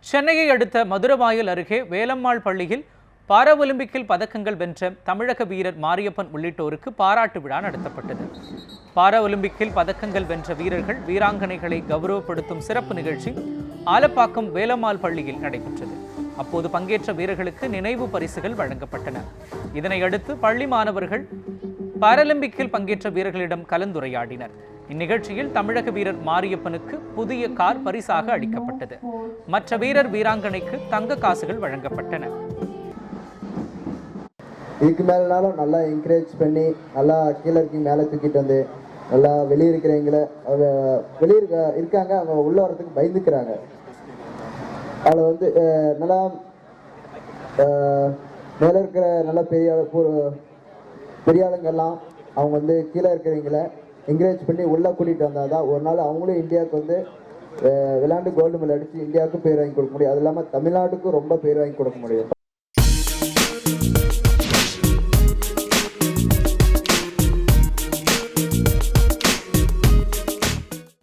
சென்னையை அடுத்த மதுரவாயல் அருகே வேலம்மாள் பள்ளியில் பாரா ஒலிம்பிக்கில் பதக்கங்கள் வென்ற தமிழக வீரர் மாரியப்பன் உள்ளிட்டோருக்கு பாராட்டு விழா நடத்தப்பட்டது. பாரா ஒலிம்பிக்கில் பதக்கங்கள் வென்ற வீரர்கள் வீராங்கனைகளை கௌரவப்படுத்தும் சிறப்பு நிகழ்ச்சி ஆலப்பாக்கம் வேலம்மாள் பள்ளியில் நடைபெற்றது. அப்போது பங்கேற்ற வீரர்களுக்கு நினைவு பரிசுகள் வழங்கப்பட்டன. இதனையடுத்து பள்ளி மாணவர்கள் பாராலிம்பிக்கில் பங்கேற்ற வீரர்களிடம் கலந்துரையாடினர். இந்நிகழ்ச்சியில் தமிழக வீரர் மாரியப்பனுக்கு புதிய கார் பரிசாக அளிக்கப்பட்டது. மற்ற வீரர் வீராங்கனைக்கு தங்க காசுகள் வழங்கப்பட்டன. இதுக்கு மேலனாலும் நல்லா என்கரேஜ் பண்ணி நல்லா கீழே இருக்கீங்க மேலே தூக்கிட்டு வந்து நல்லா வெளியே இருக்கிறவங்கள வெளியே இருக்காங்க அவங்க உள்ள வரதுக்கு பயந்துக்கிறாங்க. அதில் வந்து நல்லா மேலே இருக்கிற நல்லா பெரிய ஆளுங்கெல்லாம் அவங்க வந்து கீழே இருக்கிறவங்கள என்கரேஜ் பண்ணி உள்ளே கூட்டிகிட்டு வந்தால் தான் ஒரு நாள் அவங்களும் இந்தியாவுக்கு வந்து விளையாண்டு கோல்டு மெடல் அடித்து இந்தியாவுக்கும் பேர் வாங்கி கொடுக்க முடியும். அது இல்லாமல் தமிழ்நாட்டுக்கும் ரொம்ப பேர் வாங்கி கொடுக்க முடியும்.